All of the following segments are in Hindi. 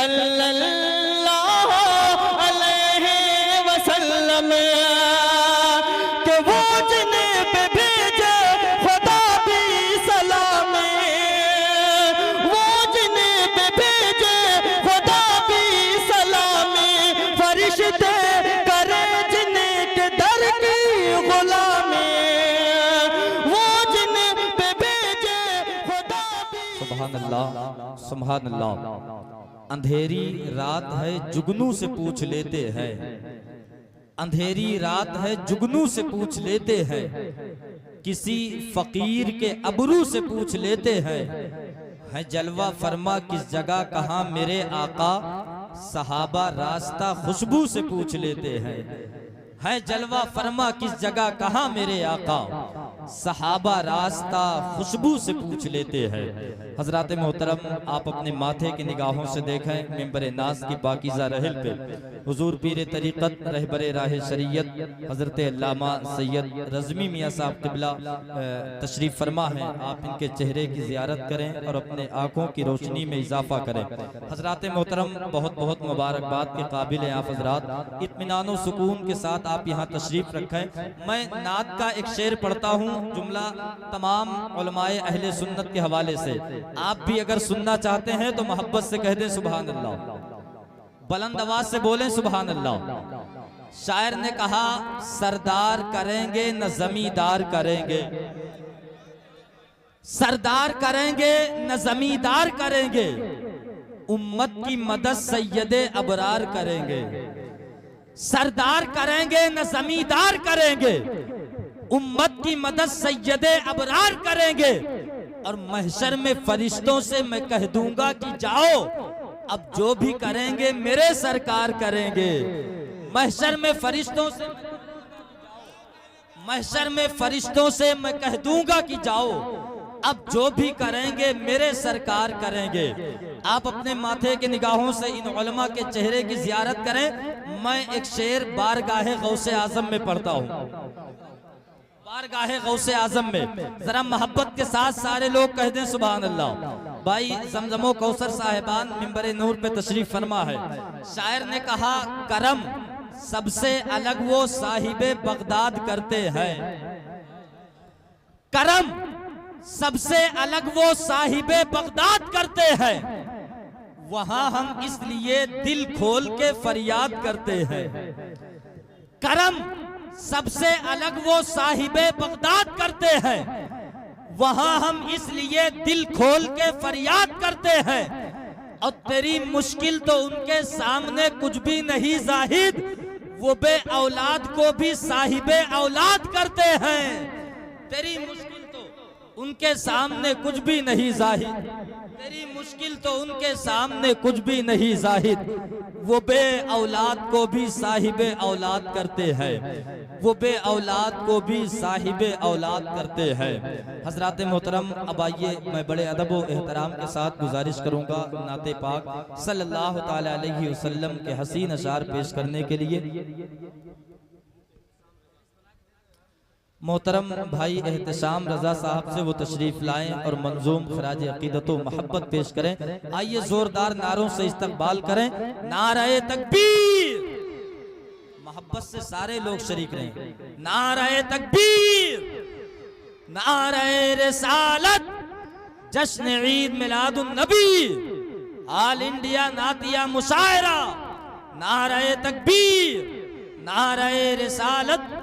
सल्लल्लाहु अलैहि वसल्लम के वो जिन्हें पे भेजे खुदा भी सलाम, वो जिन्हें पे भेजे खुदा भी सलाम, फरिश्ते करे जिन्हें के दर की गुलामी, वो जिन्हें पे भेजे खुदा भी। सुभान अल्लाह, सुभान अल्लाह। अंधेरी रात है जुगनू से पूछ लेते हैं, अंधेरी रात है जुगनू से पूछ लेते हैं, किसी फकीर के अबरू से पूछ लेते हैं, है जलवा फरमा किस जगह कहाँ मेरे आका, सहाबा रास्ता खुशबू से पूछ लेते हैं, है जलवा फरमा किस जगह कहाँ मेरे आका, सहाबा रास्ता खुशबू से पूछ लेते हैं। हजरात मोहतरम, आप अपने माथे की निगाहों से देखें मिंबर नाज की पाकीज़ा रहल पे हुजूर पीर तरीक़त रहबर राह शरीयत हजरत अल्लामा सैयद रज़मी मियाँ साहब क़िबला तशरीफ़ फरमा है। आप इनके चेहरे की ज़ियारत करें और अपने आँखों की रोशनी में इजाफा करें। हजरात मोहतरम, बहुत बहुत मुबारकबाद के काबिल हैं आप हजरात। इत्मीनान व सुकून के साथ आप यहाँ तशरीफ़ रखें। मैं नात का एक शेर पढ़ता हूँ, जुमला तमाम उलमाए अहले सुन्नत के हवाले से। आप भी अगर सुनना चाहते हैं तो मोहब्बत से कह दें सुभान अल्लाह, बुलंद आवाज से बोलें सुभान अल्लाह। शायर ने कहा, सरदार करेंगे न जमींदार करेंगे, सरदार करेंगे न जमींदार करेंगे, उम्मत की मदद सैयदे अबरार करेंगे। सरदार करेंगे न जमींदार करेंगे, उम्मत की मदद सैयदे अबरार करेंगे, और महशर में फरिश्तों से मैं कह दूंगा कि जाओ अब जो भी करेंगे मेरे सरकार करेंगे। महशर में फरिश्तों से, महशर में फरिश्तों से मैं कह दूंगा कि जाओ अब जो भी करेंगे मेरे सरकार करेंगे। आप अपने माथे के निगाहों से इन उलमा के चेहरे की जियारत करें। मैं एक शेर बारगाहे गौसे आजम में पढ़ता हूँ, बारगाहे गौसे आजम में जरा मोहब्बत के साथ सारे लोग कह दें सुभान अल्लाह। भाई जमजमो कौसर साहिबान मिंबर नूर पे तशरीफ फरमा है। शायर ने कहा, करम सबसे अलग वो साहिबे बगदाद करते हैं, करम सबसे अलग वो साहिबे बगदाद करते हैं, वहां हम इसलिए दिल खोल के फरियाद करते हैं। करम सबसे अलग वो साहिबे बगदाद करते हैं, वहां हम इसलिए दिल खोल के फरियाद करते हैं, और तेरी मुश्किल तो उनके सामने कुछ भी नहीं जाहिद, वो बे औलाद को भी साहिबे औलाद करते हैं। तेरी मुश्किल तो उनके सामने कुछ भी नहीं जाहिद, तेरी मुश्किल तो उनके सामने कुछ भी नहीं जाहिद, वो बे औलाद को भी साहिबे औलाद करते हैं, वो बे औलाद को भी साहिबे औलाद करते हैं। हजरात मोहतरम, अब आइए मैं बड़े अदब व एहतराम के साथ गुजारिश करूंगा नाते पाक सल्लल्लाहु ताला अलैहि वसल्लम के हसीन अशार पेश करने के लिए। मोहतरम भाई एहतशाम रजा साहब से वो तशरीफ लाएं और मंजूम खराज अकीदत व मोहब्बत पेश करें। आइए जोरदार नारों से इस्तकबाल करें। नारे तकबीर, मोहब्बत से सारे लोग शरीक रहें। नारे तकबीर, नारे रिसालत, जश्न ईद मिलादुन नबी, ऑल इंडिया नातिया मुशायरा। नारे तकबीर, नारे रिसालत।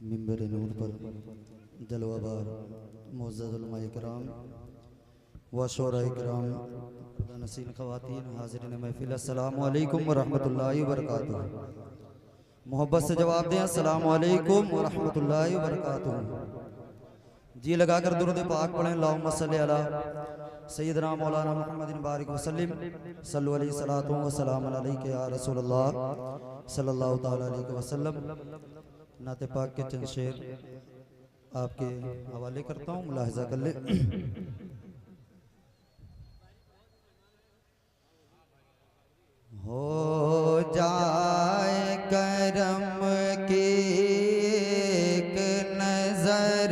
मिंबर नूर पर जलवाबार मुअज़्ज़ज़ उलमाए किराम व शोराए किराम, नसीन ख़वातीन, हाज़िरीन महफ़िल, अस्सलामु अलैकुम व रहमतुल्लाहि व बरकातुहू। मोहब्बत से जवाब दें, अस्सलामु अलैकुम व रहमतुल्लाहि व बरकातुहू। जी लगाकर दुरूद पाक पढ़ें। अल्लाहुम्मा सल्लि अला सय्यिदना मौलाना मुहम्मदिन बारिक व सल्लिम, सल्लु अलैहि सलातु व सलाम अलैका या रसूलल्लाह। सल्लल्लाहु ताला अलैहि वसल्लम। नाते पाक के चंद शेर आपके हवाले करता हूँ, मुलाहिजा कर ले। हो जाए करम की एक नजर,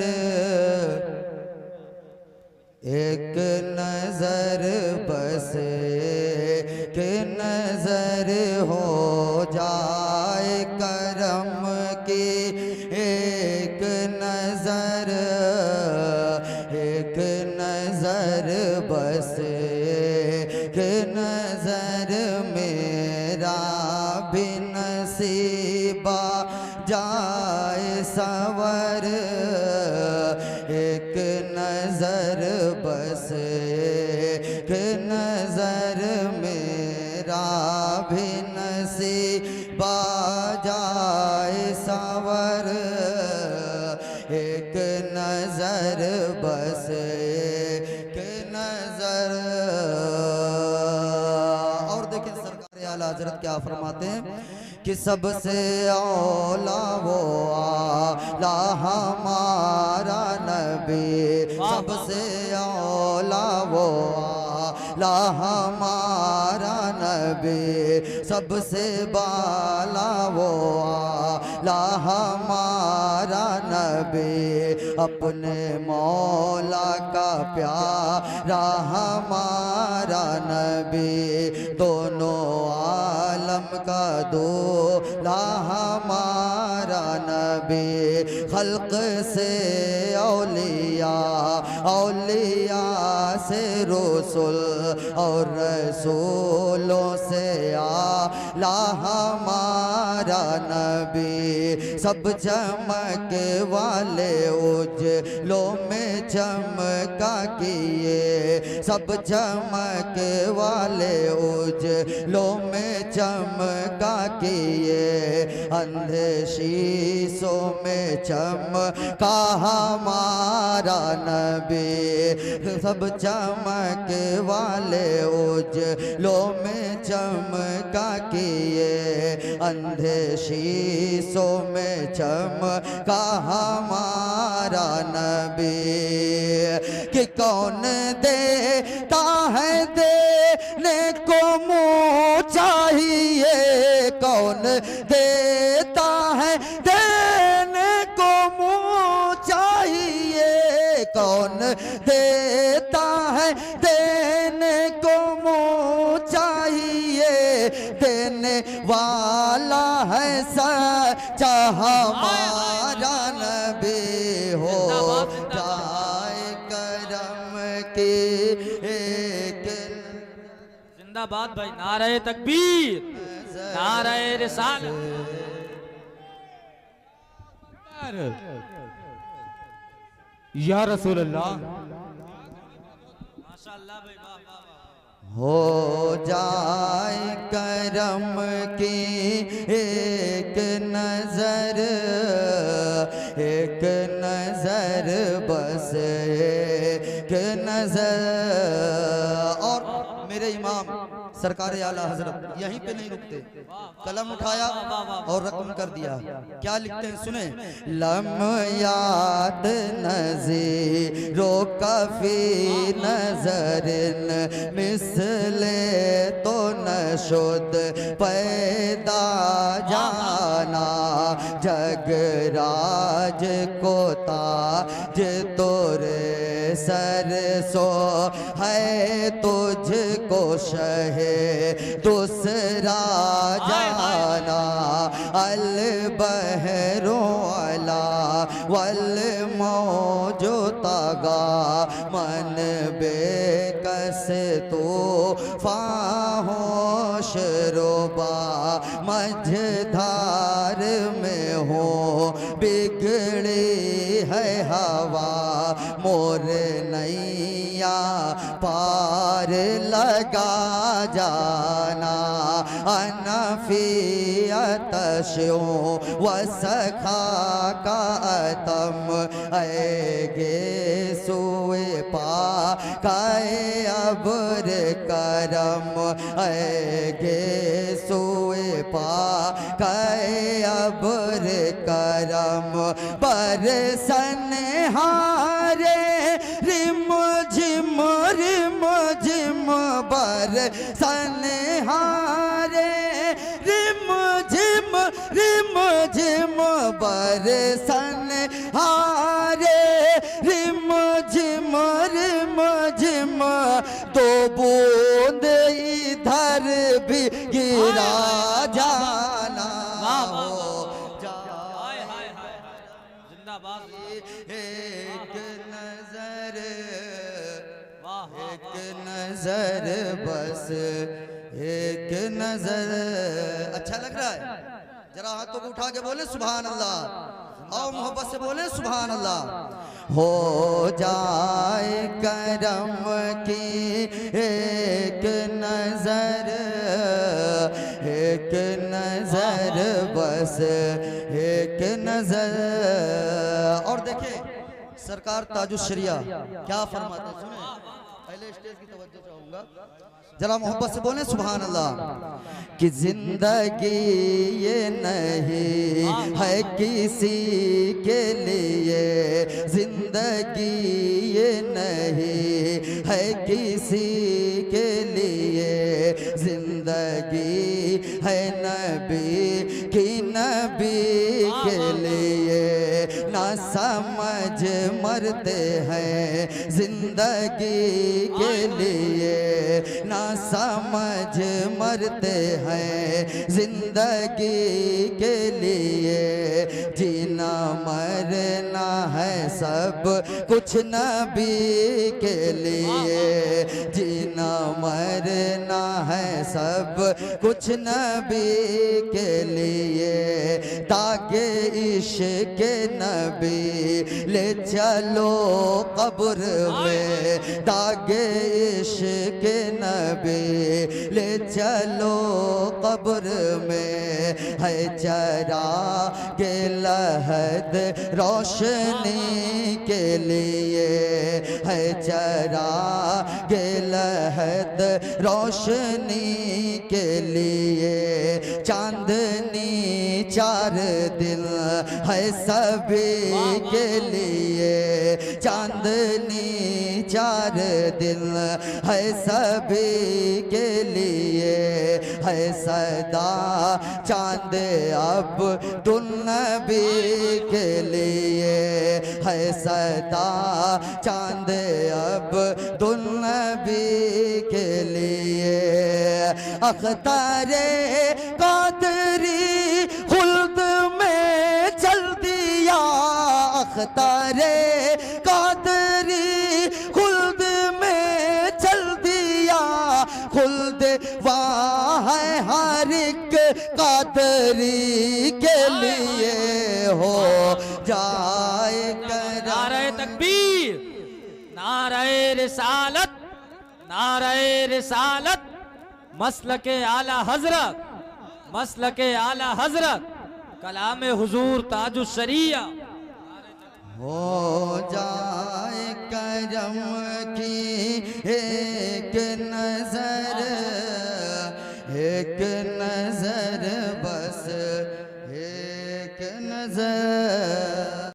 एक नजर बस एक नजर हो जाए करम की एक नजर, एक नजर बस एक नजर मेरा भी नसीबा जाए सवर, एक नजर बस एक नजर मेरा भी नसीबा जाए सवर, एक नजर बस एक नजर। और देखिए सरकार आला हजरत क्या फरमाते हैं कि सबसे औला वो आला हमारा नबी, सबसे औला वो आला हमारा नबी, सबसे बाला वो आला हमारा नबी, अपने मौला का प्यारा हमारा नबी, दोनों आलम का दूल्हा हमारा नबी, खल्क से औलिया, औलिया से रसूल और रसूलों से आला हमारा नबी, सब चमक वाले उजलों में चमका किए, सब चमक वाले उजलों में चमका किए, अंधे शीशों में चमका हमारा नबी, सब चमक वाले उजलों में चमका किए, अंधे शीशों में चमका हमारा नबी, कि कौन देता है देने को मुँह चाहिए, कौन देता है देने को मुँह चाहिए, कौन देता है देने को मुँह चाहिए, देने वाला है सच्चा हमारा नबी, हो जाए करम की एक। जिंदाबाद भाई, नारे तकबीर, नारे रिसालत। या रसूल अल्लाह। माशाअल्लाह भाई, वाह वाह वाह। हो जाए करम की एक नजर, एक नजर बस एक नजर। और मेरे इमाम सरकार आला हजरत यहीं पे नहीं रुकते, कलम उठाया और रकम कर दिया। क्या लिखते हैं सुने, लम याद नज़ीरो कफी नजरिन मिसले तो नशुद पैदा जाना, जगराज को ताज तोरे सर सो है, तुझको शहे दूसरा जाना, अल बहरो अला वल मौजो तगा, मन बेकस तो फाहोश रोबा, मझधार में हो बिगड़ी है हवा, मोर नैया पार लगा जाना, अनफियत शो वसखा का अतम ऐगे सुए पा काए अब्र करम ऐगे सुए पा गए अबर करम बरसन हारे रिम झिम बरसन हारे रिम झिम बरसन हारे रिम झिम दो बूंद इधर भी गिरा जाना हो जिंदाबाद। एक नजर बस एक नजर। अच्छा लग रहा है? जरा हाथों को उठा के बोले सुभान अल्लाह, आओ मोहब्बत से बोले सुभान अल्लाह। हो जाए करम की एक नजर बस एक नजर। और देखे सरकार ताजुश्शरिया क्या फरमाते हैं, सुने। पहले स्टेज की तवज्जो चाहूंगा, जरा मोहब्बत से बोले सुभान अल्लाह। कि जिंदगी ये नहीं है किसी के लिए, जिंदगी ये नहीं है किसी के लिए, जिंदगी है नबी की नबी के लिए। ना समझ मरते हैं जिंदगी के लिए, ना समझ मरते हैं जिंदगी के लिए। जीना मरना है सब कुछ नबी के लिए, जीना मरना है सब कुछ नबी के लिए। ताके इश्क नबी ले चलो कब्र में, ताके इश्क नबी ले चलो कब्र में। है चरा के लहद रोशनी के लिए, है चरा के लहद रोशनी के लिए। चांदनी चार दिन है सभी के लिए, चांदनी चार दिन है सभी के लिए। है सदा चांद अब नबी के लिए, है सदा चांद अब नबी के लिए। अख्तारे कादरी खुल्द में चल दिया, अख्तारे कादरी खुल्द में चल दिया। खुल्द वहाँ है हर एक कादरी के लिए हो जाए कर। नारे तकबीर, नारे रिसालत, नारे रिसालत। मसलके आला हजरत, मसलके आला हजरत, कलाम हुजूर ताजुश्शरिया। हो जाए करम की एक